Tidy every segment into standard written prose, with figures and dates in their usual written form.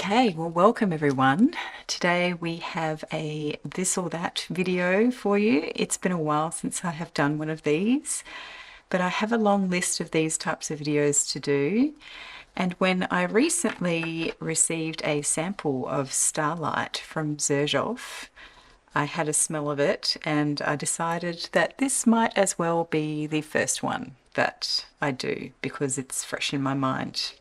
Okay, well, welcome everyone. Today we have a this or that video for you. It's been a while since I have done one of these, but I have a long list of these types of videos to do. And when I recently received a sample of Starlight from Xerjoff, I had a smell of it and I decided that this might as well be the first one that I do because it's fresh in my mind.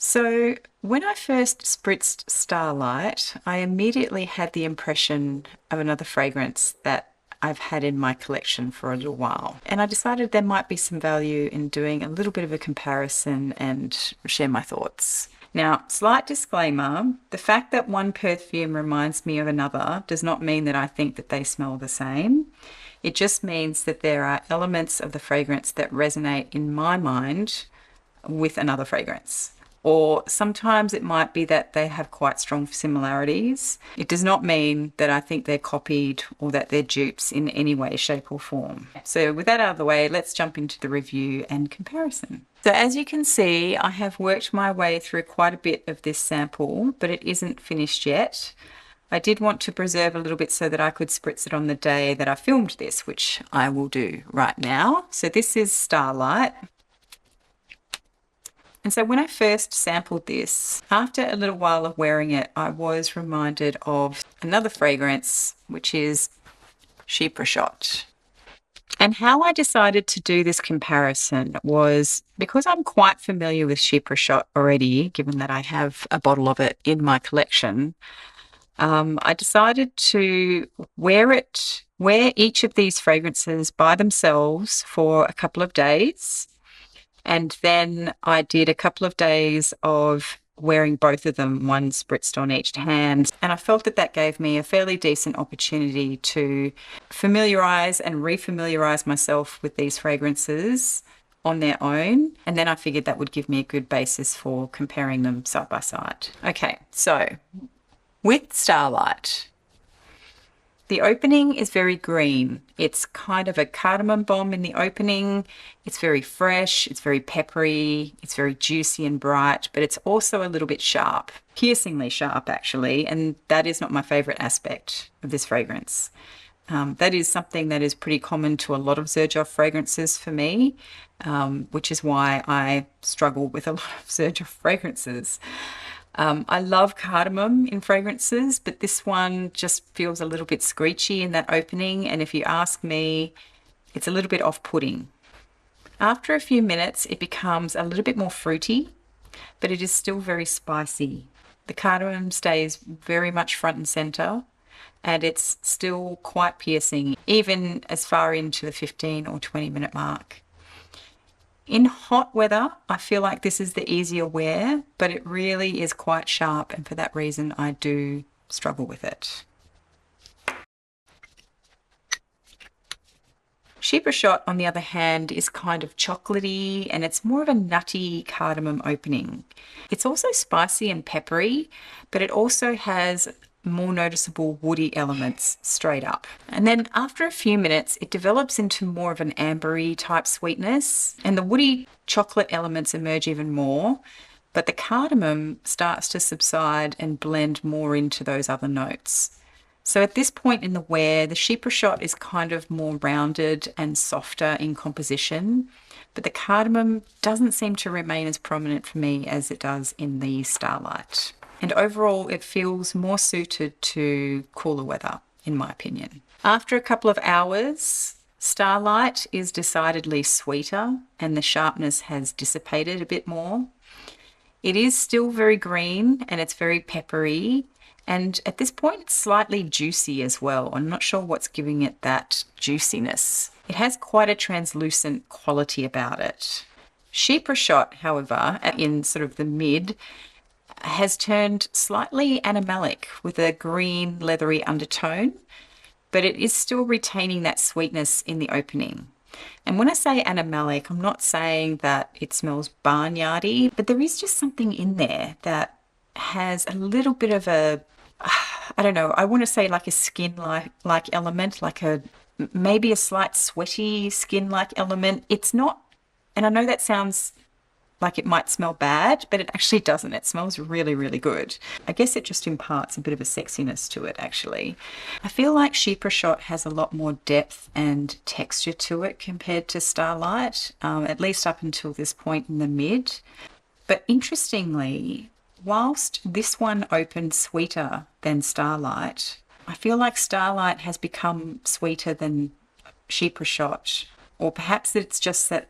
So when I first spritzed Starlight, I immediately had the impression of another fragrance that I've had in my collection for a little while. And I decided there might be some value in doing a little bit of a comparison and share my thoughts. Now, slight disclaimer, the fact that one perfume reminds me of another does not mean that I think that they smell the same. It just means that there are elements of the fragrance that resonate in my mind with another fragrance. Or sometimes it might be that they have quite strong similarities. It does not mean that I think they're copied or that they're dupes in any way, shape or form. So with that out of the way, let's jump into the review and comparison. So as you can see, I have worked my way through quite a bit of this sample, but it isn't finished yet. I did want to preserve a little bit so that I could spritz it on the day that I filmed this, which I will do right now. So this is Starlight. And so when I first sampled this, after a little while of wearing it, I was reminded of another fragrance, which is Chypre. And how I decided to do this comparison was because I'm quite familiar with Chypre already, given that I have a bottle of it in my collection, I decided to wear each of these fragrances by themselves for a couple of days. And then I did a couple of days of wearing both of them, one spritzed on each hand. And I felt that that gave me a fairly decent opportunity to familiarize and refamiliarize myself with these fragrances on their own. And then I figured that would give me a good basis for comparing them side by side. Okay, so with Starlight, the opening is very green. It's kind of a cardamom bomb in the opening. It's very fresh, it's very peppery, it's very juicy and bright, but it's also a little bit sharp, piercingly sharp actually, and that is not my favorite aspect of this fragrance. That is something that is pretty common to a lot of Xerjoff fragrances for me, which is why I struggle with a lot of Xerjoff fragrances. I love cardamom in fragrances, but this one just feels a little bit screechy in that opening, and if you ask me, it's a little bit off-putting. After a few minutes, it becomes a little bit more fruity, but it is still very spicy. The cardamom stays very much front and center, and it's still quite piercing, even as far into the 15 or 20-minute mark. In hot weather, I feel like this is the easier wear, but it really is quite sharp, and for that reason I do struggle with it. Chypre, on the other hand, is kind of chocolatey and it's more of a nutty cardamom opening. It's also spicy and peppery, but it also has more noticeable woody elements straight up. And then after a few minutes, it develops into more of an ambery type sweetness, and the woody chocolate elements emerge even more, but the cardamom starts to subside and blend more into those other notes. So at this point in the wear, the Chypre is kind of more rounded and softer in composition, but the cardamom doesn't seem to remain as prominent for me as it does in the Starlight. And overall, it feels more suited to cooler weather, in my opinion. After a couple of hours, Starlight is decidedly sweeter and the sharpness has dissipated a bit more. It is still very green and it's very peppery. And at this point, it's slightly juicy as well. I'm not sure what's giving it that juiciness. It has quite a translucent quality about it. Chypre, however, in sort of the mid, has turned slightly animalic with a green leathery undertone, but it is still retaining that sweetness in the opening. And when I say animalic, I'm not saying that it smells barnyardy, but there is just something in there that has a little bit of a, I don't know, I want to say like a skin-like element, like maybe a slight sweaty skin-like element. It's not, and I know that sounds like it might smell bad, but it actually doesn't. It smells really, really good. I guess it just imparts a bit of a sexiness to it, actually. I feel like Chypre Shot has a lot more depth and texture to it compared to Starlight, at least up until this point in the mid. But interestingly, whilst this one opened sweeter than Starlight, I feel like Starlight has become sweeter than Chypre Shot. Or perhaps it's just that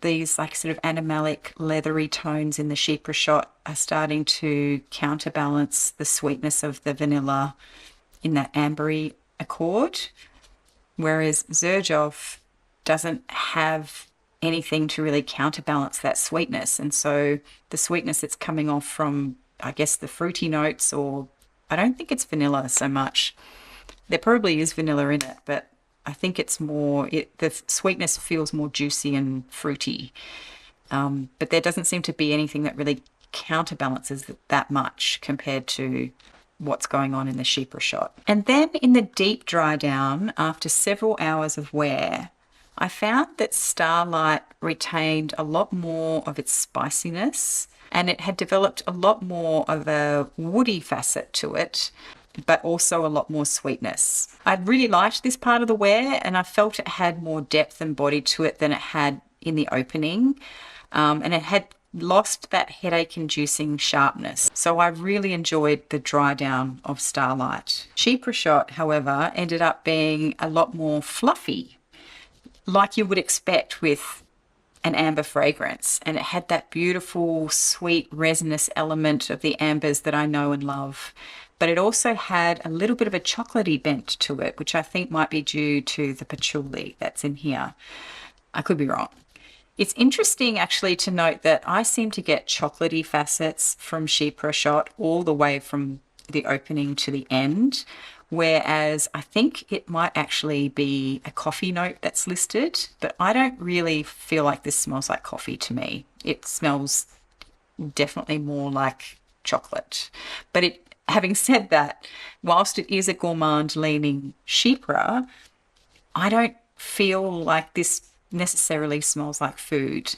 these like sort of animalic leathery tones in the Chypre Shot are starting to counterbalance the sweetness of the vanilla in that ambery accord, whereas Xerjoff doesn't have anything to really counterbalance that sweetness. And so the sweetness that's coming off from, I guess, the fruity notes, or I don't think it's vanilla so much. There probably is vanilla in it, but I think it's more, the sweetness feels more juicy and fruity. But there doesn't seem to be anything that really counterbalances that much compared to what's going on in the Chypre Shot. And then in the deep dry down, after several hours of wear, I found that Starlight retained a lot more of its spiciness, and it had developed a lot more of a woody facet to it, but also a lot more sweetness. I really liked this part of the wear, and I felt it had more depth and body to it than it had in the opening, and it had lost that headache-inducing sharpness. So I really enjoyed the dry down of Starlight. Chypre Shot, however, ended up being a lot more fluffy, like you would expect with an amber fragrance, and it had that beautiful, sweet, resinous element of the ambers that I know and love. But it also had a little bit of a chocolatey bent to it, which I think might be due to the patchouli that's in here. I could be wrong. It's interesting actually to note that I seem to get chocolatey facets from Chypre Shot all the way from the opening to the end, whereas I think it might actually be a coffee note that's listed, but I don't really feel like this smells like coffee to me. It smells definitely more like chocolate. But having said that, whilst it is a gourmand leaning Chypre, I don't feel like this necessarily smells like food.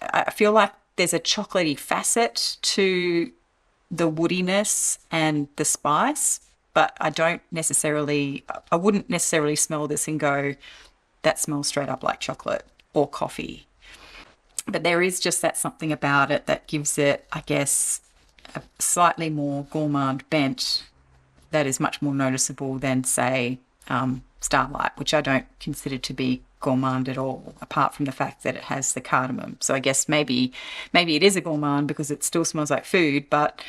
I feel like there's a chocolatey facet to the woodiness and the spice, but I wouldn't necessarily smell this and go, that smells straight up like chocolate or coffee. But there is just that something about it that gives it, I guess, a slightly more gourmand bent that is much more noticeable than, say, Starlight, which I don't consider to be gourmand at all, apart from the fact that it has the cardamom. So I guess maybe it is a gourmand because it still smells like food, but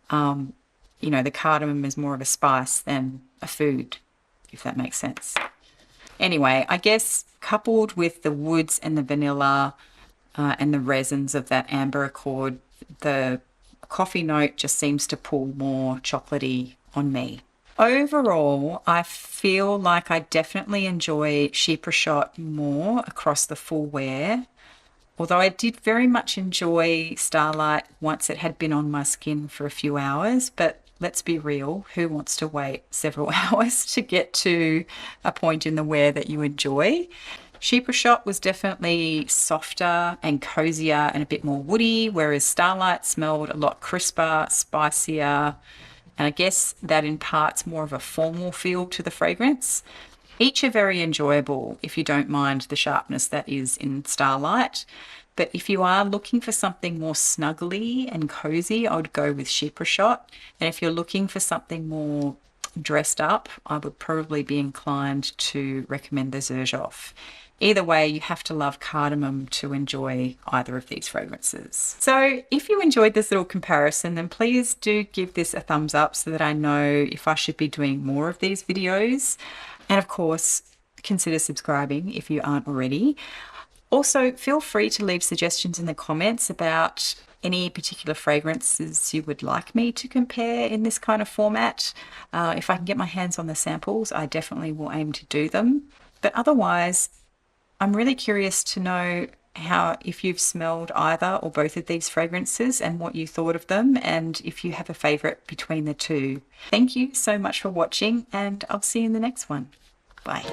the cardamom is more of a spice than a food, if that makes sense. Anyway, I guess coupled with the woods and the vanilla and the resins of that amber accord, the coffee note just seems to pull more chocolatey on me. Overall, I feel like I definitely enjoy Chypre Shot more across the full wear, although I did very much enjoy Starlight once it had been on my skin for a few hours. But let's be real, who wants to wait several hours to get to a point in the wear that you enjoy? Chypre Shot was definitely softer and cozier and a bit more woody, whereas Starlight smelled a lot crisper, spicier, and I guess that imparts more of a formal feel to the fragrance. Each are very enjoyable if you don't mind the sharpness that is in Starlight. But if you are looking for something more snuggly and cozy, I would go with Chypre Shot. And if you're looking for something more dressed up, I would probably be inclined to recommend the Xerjoff. Either way, you have to love cardamom to enjoy either of these fragrances. So if you enjoyed this little comparison, then please do give this a thumbs up so that I know if I should be doing more of these videos. And of course, consider subscribing if you aren't already. Also, feel free to leave suggestions in the comments about any particular fragrances you would like me to compare in this kind of format. If I can get my hands on the samples, I definitely will aim to do them. But otherwise, I'm really curious to know if you've smelled either or both of these fragrances and what you thought of them, and if you have a favorite between the two. Thank you so much for watching, and I'll see you in the next one. Bye.